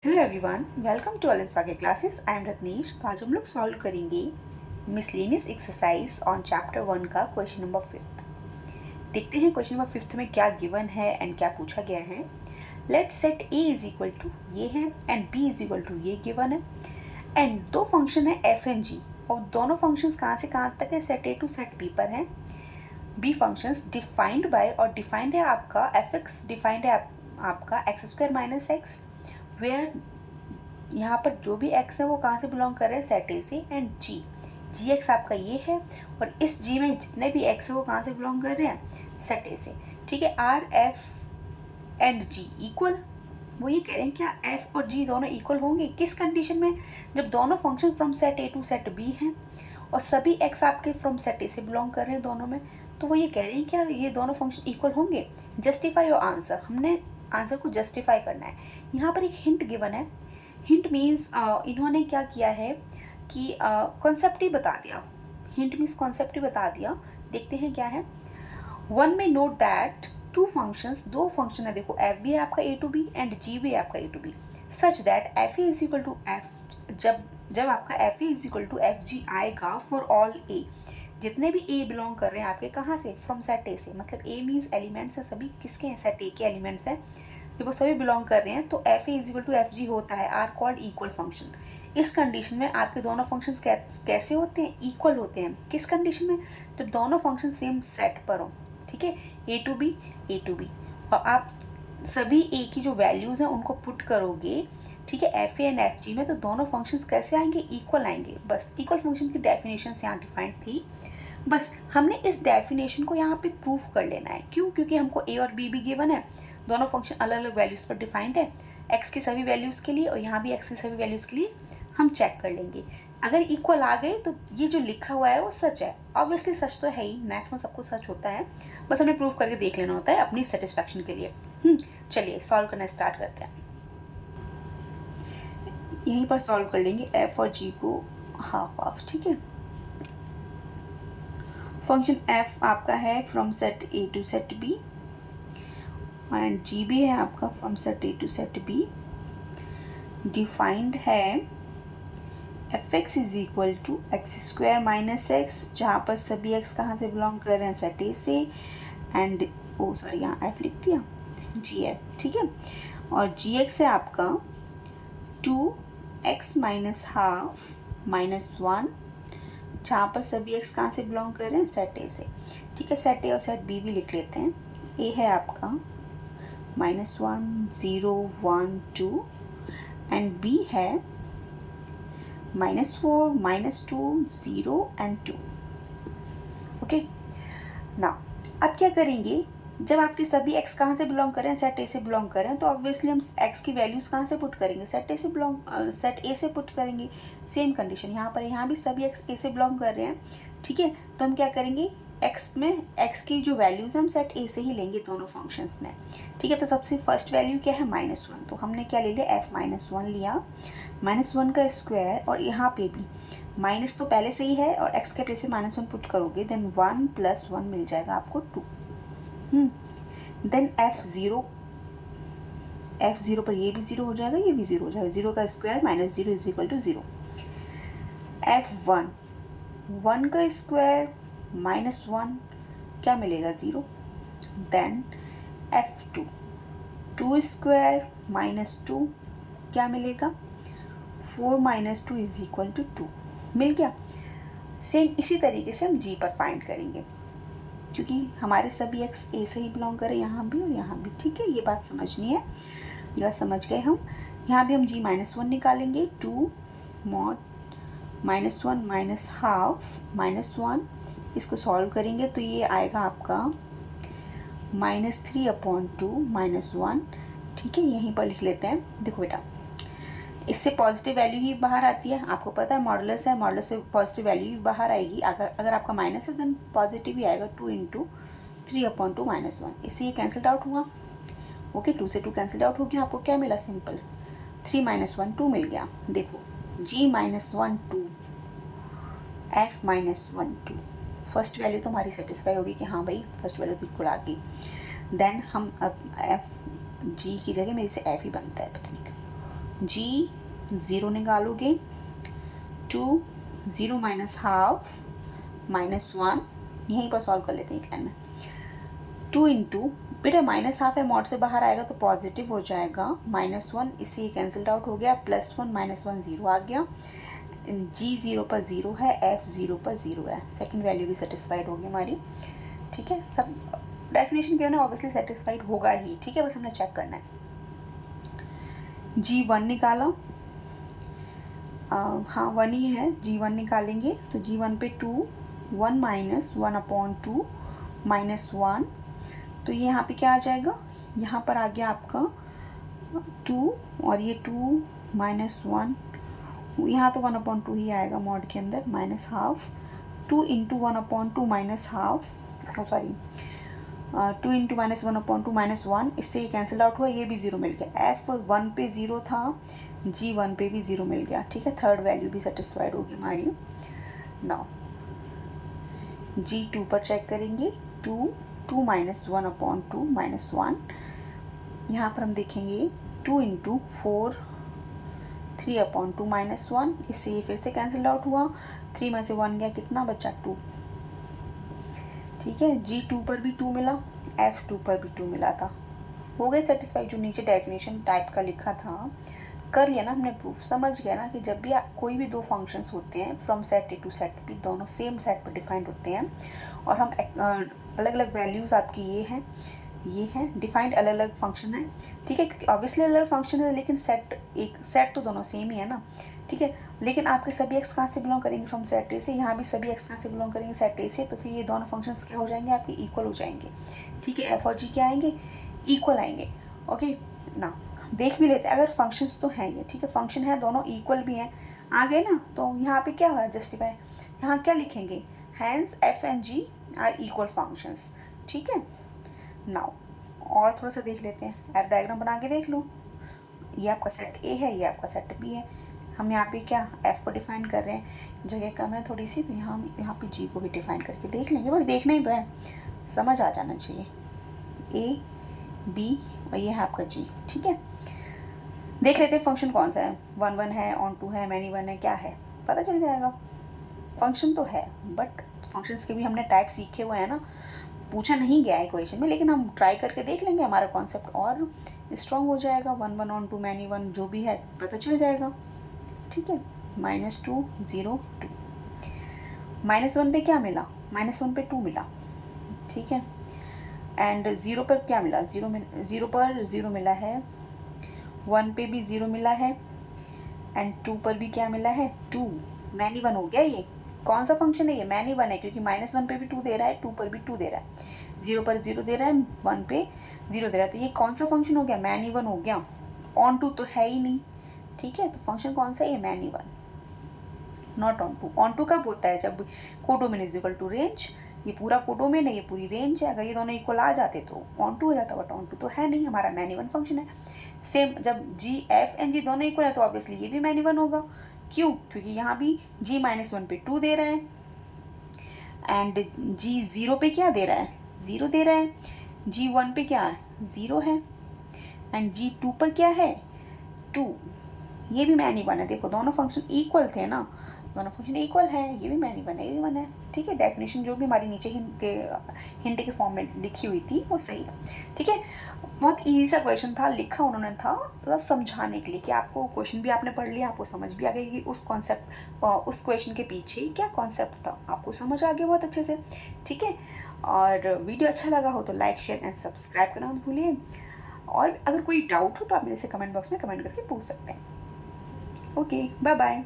Hello everyone, welcome to अलिंसा के classes. I am Ratnesh. तो आज हम लोग सॉल्व करेंगे मिसलेनियस एक्सरसाइज ऑन चैप्टर 1 का क्वेश्चन नंबर 5। देखते हैं क्वेश्चन नंबर 5 में क्या गिवन है एंड क्या पूछा गया है। Let set A is equal to ये है and B is equal to ये गिवन है एंड दो फंक्शन है एफ एंड जी, और दोनों फंक्शंस कहाँ से कहाँ तक है, set A to set B पर है। बी फंक्शंस डिफाइंड बाय, और डिफाइंड है आपका एफ एक्स, डिफाइंड है आपका X square minus X, where यहाँ पर जो भी x है वो कहाँ से बिलोंग कर रहे हैं, सेट ए से। एंड जी एक्स आपका ये है, और इस g में जितने भी x है वो कहाँ से बिलोंग कर रहे हैं, सेट ए से। ठीक है, are F and G equal. वो ये कह रहे हैं क्या f और g दोनों इक्वल होंगे, किस कंडीशन में, जब दोनों function from set A to set B हैं और सभी x आपके फ्रॉम सेट ए से बिलोंग कर रहे हैं दोनों में। तो वो ये कह रहे हैं क्या ये दोनों फंक्शन इक्वल होंगे। जस्टिफाई योर आंसर, हमने आंसर को जस्टिफाई करना है। यहाँ पर एक हिंट गिवन है। हिंट मीन्स इन्होंने क्या किया है कि कॉन्सेप्ट ही बता दिया। हिंट मीन्स कॉन्सेप्ट ही बता दिया। देखते हैं क्या है। वन में नोट दैट टू फंक्शंस, दो फंक्शन है, देखो एफ भी है आपका A to B and g भी है आपका A to B, such that f A is equal to f, जब आपका f A is equal to F g आएगा फॉर ऑल ए, जितने भी ए बिलोंग कर रहे हैं आपके कहाँ से, फ्रॉम सेट ए से। मतलब ए मीन्स एलिमेंट्स है, सभी किसके हैं, सेट ए के एलिमेंट्स हैं। जब वो सभी बिलोंग कर रहे हैं तो F A is equal to F G होता है, आर कॉल्ड इक्वल फंक्शन। इस कंडीशन में आपके दोनों फंक्शंस कैसे होते हैं, इक्वल होते हैं। किस कंडीशन में, जब दोनों फंक्शन सेम सेट पर हो। ठीक है, ए टू बी, और आप सभी ए की जो वैल्यूज़ हैं उनको पुट करोगे, ठीक है, F A and F G में, तो दोनों फंक्शंस कैसे आएंगे, इक्वल आएंगे। बस इक्वल फंक्शन की डेफिनेशन यहाँ डिफाइंड थी। बस हमने इस डेफिनेशन को यहाँ पे प्रूफ कर लेना है। क्यों, क्योंकि हमको ए और बी भी गिवन है, दोनों फंक्शन अलग अलग वैल्यूज़ पर डिफाइंड है, एक्स की सभी वैल्यूज़ के लिए और यहाँ भी एक्स की सभी वैल्यूज़ के लिए। हम चेक कर लेंगे, अगर इक्वल आ गए तो ये जो लिखा हुआ है वो सच है। ऑब्वियसली सच तो है ही, मैथ्स में सबको सच होता है, बस हमें प्रूफ करके देख लेना होता है अपनी सेटिस्फैक्शन के लिए। चलिए सॉल्व करना स्टार्ट करते हैं। यहीं पर सॉल्व कर लेंगे एफ और जी को हाफ हाफ। ठीक है, फंक्शन एफ आपका है from set A to set B and g भी है आपका from set A to set B. Defined है f x is equal to x square minus x, जहाँ पर सभी एक्स कहाँ से बिलोंग कर रहे हैं, सेट ए से। एंड ओ सॉरी, यहाँ एफ लिख दिया, जी एफ। ठीक है, और जी एक्स है आपका 2x माइनस हाफ माइनस 1, जहाँ पर सभी एक्स कहाँ से बिलोंग कर रहे हैं, सेट ए से। ठीक है, सेट ए और सेट बी भी लिख लेते हैं। ए है आपका -1 0 1 2 एंड बी है -4 -2 0 एंड 2। ओके, नाउ अब क्या करेंगे, जब आपके सभी x कहाँ से बिलोंग कर रहे हैं, सेट ए से बिलोंग कर रहे हैं, तो ऑब्वियसली हम x की वैल्यूज़ कहाँ से पुट करेंगे, सेट ए से पुट करेंगे। सेम कंडीशन यहाँ पर, यहाँ भी सभी x ए से बिलोंग कर रहे हैं। ठीक है, तो हम क्या करेंगे, x की जो वैल्यूज़ हम सेट ए से ही लेंगे दोनों फंक्शंस में। ठीक है, तो सबसे फर्स्ट वैल्यू क्या है, -1, तो हमने क्या ले लिया, f-1 लिया, -1 का स्क्वायर, और यहाँ पे भी माइनस तो पहले से ही है और x के प्लेस में -1 पुट करोगे, देन 1 + 1 मिल जाएगा आपको 2। देन f0 पर ये भी 0 हो जाएगा, ये भी 0 हो जाएगा, 0 का square -0 is equal to 0। f1 1 का स्क्वायर -1 क्या मिलेगा, 0। देन f2 2 स्क्वायर -2 क्या मिलेगा, 4 - 2 इज इक्वल टू 2 मिल गया। सेम इसी तरीके से हम g पर फाइंड करेंगे, क्योंकि हमारे सभी x ए से ही बिलोंग करें, यहाँ भी और यहाँ भी। ठीक है, ये बात समझनी है, ये बात समझ गए हम। यहाँ भी हम g -1 निकालेंगे, 2 mod -1 माइनस हाफ -1, इसको सॉल्व करेंगे तो ये आएगा आपका -3/2 -1। ठीक है, यहीं पर लिख लेते हैं। देखो बेटा, इससे पॉजिटिव वैल्यू ही बाहर आती है, आपको पता है मॉडुलस है, मॉडुलस से पॉजिटिव वैल्यू ही बाहर आएगी। अगर आपका माइनस है देन पॉजिटिव ही आएगा, 2 × 3/2 -1, इससे ये कैंसिल आउट हुआ। ओके, 2 से 2 कैंसिल आउट हो गया, आपको क्या मिला, सिंपल 3 - 1 2 मिल गया। देखो g -1 2 f -1 2, फर्स्ट वैल्यू तो हमारी सेटिस्फाई होगी कि हाँ भाई फर्स्ट वैल्यू बिल्कुल आ गई। देन हम अब एफ जी की जगह मेरे से एफ ही बनता है, पता नहीं क्यों। जी 0 निकालोगे, 2 0 माइनस हाफ माइनस 1, यहीं पर सॉल्व कर लेते हैं एक लाइन में। 2 इंटू, बेटा माइनस हाफ है, मॉड से बाहर आएगा तो पॉजिटिव हो जाएगा, -1 इससे ये कैंसल्ड आउट हो गया, +1 -1 0 आ गया। जी 0 पर 0 है, एफ 0 पर 0 है, सेकंड वैल्यू भी सेटिस्फाइड होगी हमारी। ठीक है, सब डेफिनेशन क्या है ना, ऑब्वियसली सेटिस्फाइड होगा ही। ठीक है, बस हमने चेक करना है। G1 निकाला, हाँ 1 ही है, G1 निकालेंगे तो G1 पे 2, 1 माइनस 1/2 -1, तो ये यहाँ पे क्या आ जाएगा, यहाँ पर आ गया आपका 2 और ये 2 -1, यहाँ तो 1/2 ही आएगा मॉड के अंदर, minus half, 2 into 1/2 minus half, sorry 2 into -1/2 -1, इससे ये कैंसिल आउट हुआ, ये भी 0 मिल गया। F1 पे 0 था, G1 पे भी 0 मिल गया। ठीक है, थर्ड वैल्यू भी सेटिस्फाइड होगी हमारी। नाउ G2 पर चेक करेंगे, 2 -1/2 -1, यहाँ पर हम देखेंगे 2 इंटू 4 3/2 -1, इससे ये फिर से कैंसिल आउट हुआ, 3 में से 1 गया, कितना बचा 2। ठीक है, G2 पर भी 2 मिला, F2 पर भी 2 मिला था, हो गए सेटिस्फाई। जो नीचे डेफिनेशन टाइप का लिखा था कर लिया ना हमने प्रूफ, समझ गया ना कि जब भी कोई भी दो फंक्शंस होते हैं from set A to set B, दोनों सेम सेट पर डिफाइंड होते हैं और हम अलग अलग वैल्यूज़ आपकी ये हैं डिफाइंड, अलग अलग फंक्शन है। ठीक है, क्योंकि ऑब्वियसली अलग अलग फंक्शन है, लेकिन सेट तो दोनों सेम ही है ना। ठीक है, लेकिन आपके सभी एक्स कहाँ से बिलोंग करेंगे, फ्रॉम सेट ए से, यहाँ भी सभी एक्स कहाँ से बिलोंग करेंगे, सेट ए से, तो फिर ये दोनों फंक्शंस क्या हो जाएंगे, आपके इक्वल हो जाएंगे। ठीक है, एफ और जी क्या आएंगे, इक्वल आएंगे। ओके ना, देख भी लेते हैं, अगर फंक्शंस तो हैं ये, ठीक है, फंक्शन है, दोनों इक्वल भी हैं, आ गए ना, तो यहाँ पे क्या हुआ जस्टिफाई, यहाँ क्या लिखेंगे, hence F and G are equal functions. ठीक है, नाउ और थोड़ा सा देख लेते हैं, एफ डायग्राम बना के देख लो, ये आपका सेट ए है, ये आपका सेट बी है, हम यहाँ पे क्या एफ को डिफाइन कर रहे हैं, जगह कम है थोड़ी सी, हम यहाँ पे जी को भी डिफाइन करके देख लेंगे, बस देखना ही तो है, समझ आ जाना चाहिए, ए बी और ये है आपका जी। ठीक है, देख लेते हैं फंक्शन कौन सा है, 1 1 है, ऑन 2 है, मैनी 1 है, क्या है पता चल जाएगा। फंक्शन तो है, बट फंक्शंस के भी हमने टाइप सीखे हुए हैं ना, पूछा नहीं गया है क्वेश्चन में, लेकिन हम ट्राई करके देख लेंगे, हमारा कॉन्सेप्ट और स्ट्रॉन्ग हो जाएगा। 1 1 ऑन 2 मैनी 1 जो भी है पता चल जाएगा। ठीक है, -2 0 2, -1 पे क्या मिला, -1 पे 2 मिला। ठीक है, एंड 0 पर क्या मिला, 0 पर 0 मिला है, 1 पे भी 0 मिला है, एंड 2 पर भी क्या मिला है 2, मैनी 1 हो गया। ये कौन सा फंक्शन है, ये मैनी 1 है, क्योंकि -1 पे भी 2 दे रहा है, 2 पर भी 2 दे रहा है, 0 पर 0 दे रहा है, 1 पे 0 दे रहा है, तो ये कौन सा फंक्शन हो गया, मैनी 1 हो गया। ऑन 2 तो है ही नहीं। ठीक है, तो फंक्शन कौन सा है, ये मैनी 1, नॉट ऑन 2। ऑन 2 कब होता है, जब codomain is equal to range, ये पूरा कोडोमेन है, ये पूरी रेंज है, अगर ये दोनों इक्वल आ जाते तो ऑन 2 हो जाता, बट ऑन 2 तो है नहीं, हमारा मैनी 1 फंक्शन है। सेम जब जी एफ एंड जी दोनों इक्वल है तो ऑब्वियसली ये भी मैनी 1 होगा, क्यों, क्योंकि यहाँ भी जी -1 पे 2 दे रहा है, एंड जी 0 पे क्या दे रहा है, 0 दे रहा है, जी 1 पे क्या है 0 है, एंड जी 2 पर क्या है 2, ये भी मैनी 1 है। देखो दोनों फंक्शन इक्वल थे ना, दोनों फंक्शन इक्वल है, ये भी मैनी 1 है, ये भी 1 है। ठीक है, डेफिनेशन जो भी हमारी नीचे हिंट के फॉर्म में लिखी हुई थी वो सही है। ठीक है, बहुत इजी सा क्वेश्चन था, लिखा उन्होंने था बस समझाने के लिए कि आपको क्वेश्चन भी आपने पढ़ लिया, आपको समझ भी आ गई कि उस कॉन्सेप्ट उस क्वेश्चन के पीछे क्या कॉन्सेप्ट था, आपको समझ आ गया बहुत अच्छे से। ठीक है, और वीडियो अच्छा लगा हो तो लाइक शेयर एंड सब्सक्राइब करना मत भूलिए, और अगर कोई डाउट हो तो आप मेरे से कमेंट बॉक्स में कमेंट करके पूछ सकते हैं। Okay, bye bye.